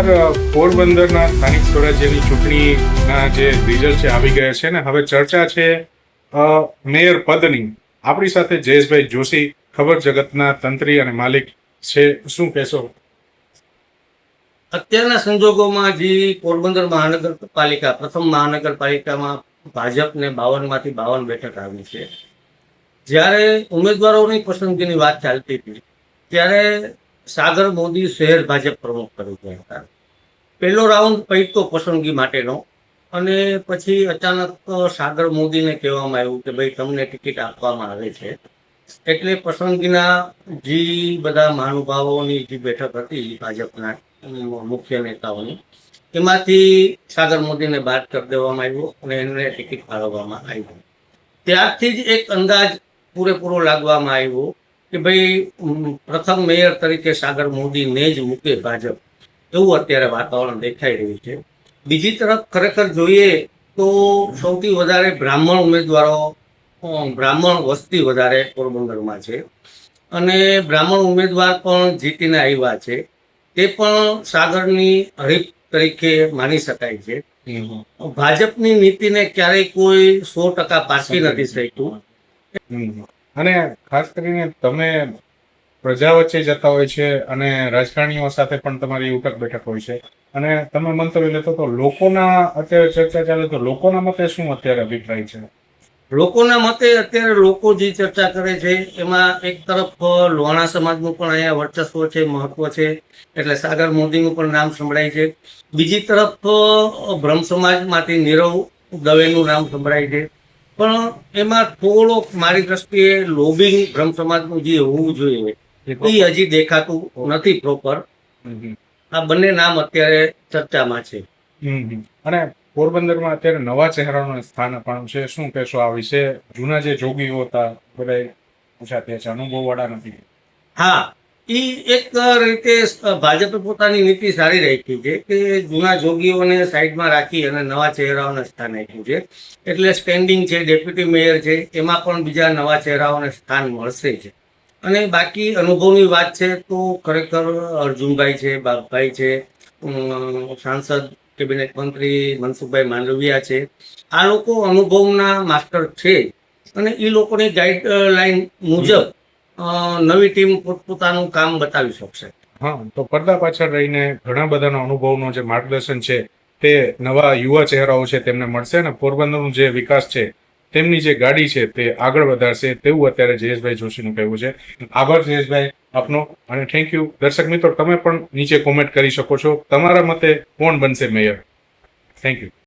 નમસ્કાર. પોરબંદરના સ્થાનિક સ્વરાજ્યની ચૂંટણીના જે રિઝલ્ટ છે આવી ગયા છે ને હવે ચર્ચા છે મેયર પદની. આપણી સાથે જયેશભાઈ જોશી, ખબર જગતના તંત્રી અને માલિક છે. શું કહેશો? અત્યારના સંજોગોમાં જે પોરબંદર મહાનગરપાલિકા પ્રથમ મહાનગરપાલિકામાં ભાજપને 52 માંથી 52 બેઠક આવી છે. જ્યારે ઉમેદવારોની પસંદગીની વાત ચાલતી હતી ત્યારે સાગર મોદી શહેર ભાજપ પ્રમુખ તરીકે હતા. પહેલો રાઉન્ડ પૈતો પસંદગી માટેનો, અને પછી અચાનક સાગર મોદીને કહેવામાં આવ્યું કે ભાઈ તમને ટિકિટ આપવામાં આવે છે. એટલે પસંદગીના જે બધા મહાનુભાવોની જે બેઠક હતી ભાજપના મુખ્ય નેતાઓની, એમાંથી સાગર મોદીને બાદ કરી દેવામાં આવ્યો અને એમને ટિકિટ ફાળવવામાં આવી. ત્યારથી જ એક અંદાજ પૂરેપૂરો લાગવામાં આવ્યો કે ભાઈ પ્રથમ મેયર તરીકે સાગર મોદીને જ મૂકે ભાજપ, એવું અત્યારે વાતાવરણ દેખાઈ રહ્યું છે. બીજી તરફ ખરેખર જોઈએ તો સૌથી વધારે બ્રાહ્મણ વસ્તી વધારે પોરબંદરમાં છે, અને બ્રાહ્મણ ઉમેદવાર પણ જીતીને આવ્યા છે. તે પણ સાગરની હરીફ તરીકે માની શકાય છે. ભાજપની નીતિને ક્યારેય કોઈ 100% પાછી નથી શક્યું. અને ખાસ કરીને તમે પ્રજા વચ્ચે જતા હોય છે અને રાજકારણીઓ સાથે પણ તમારી ઉઠક બેઠક હોય છે, અને તમે મંતવ્ય લેતો તો લોકોના અત્યારે ચર્ચા ચાલે તો લોકોના મતે શું અત્યારે અભિપ્રાય છે? લોકોના મતે અત્યારે લોકો જે ચર્ચા કરે છે એમાં એક તરફ લોહાણા સમાજનું પણ અહીંયા વર્ચસ્વ છે, મહત્વ છે, એટલે સાગર મોદીનું પણ નામ સંભળાય છે. બીજી તરફ બ્રહ્મ સમાજમાંથી નીરવ દવેનું નામ સંભળાય છે. પણ એમાં થોડોક મારી દ્રષ્ટિએ લોબિંગ બ્રહ્મ સમાજનું જે હોવું જોઈએ એ હજી દેખાતું નથી પ્રોપર. આ બંને નામ અત્યારે ચર્ચામાં છે. અને પોરબંદરમાં અત્યારે નવા ચહેરાનું સ્થાન અપાણું છે. શું કહેશો આ વિશે? જૂના જે જોગીઓ હતા બધા પૂછા છે, અનુભવ વાળા નથી. હા, એ એક રીતે ભાજપે પોતાની નીતિ સારી રાખી છે કે જૂના જોગીઓને સાઈડમાં રાખી અને નવા ચહેરાઓને સ્થાન આપ્યું છે. એટલે સ્ટેન્ડિંગ છે, ડેપ્યુટી મેયર છે, એમાં પણ બીજા નવા ચહેરાઓને સ્થાન મળશે છે. અને બાકી અનુભવની વાત છે તો ખરેખર અર્જુનભાઈ છે, બાપભાઈ છે, સાંસદ કેબિનેટ મંત્રી મનસુખભાઈ માંડવિયા છે. આ લોકો અનુભવના માસ્ટર છે, અને એ લોકોની ગાઈડલાઈન મુજબ નવી ટીમ પોતાનું કામ બતાવી શકશે. હા, તો પડદા પાછળ રહીને ઘણા બધાના અનુભવનો જે માર્ગદર્શન છે તે નવા યુવા ચહેરાઓ છે તેમને મળશે, અને પોરબંદરનું જે વિકાસ છે તેમની જે ગાડી છે તે આગળ વધારશે, તેવું અત્યારે જયેશભાઈ જોશીનું કહેવું છે. આભાર જયેશભાઈ આપનો, અને થેન્ક યુ. દર્શક મિત્રો, તમે પણ નીચે કોમેન્ટ કરી શકો છો તમારા મતે કોણ બનશે મેયર. Thank you.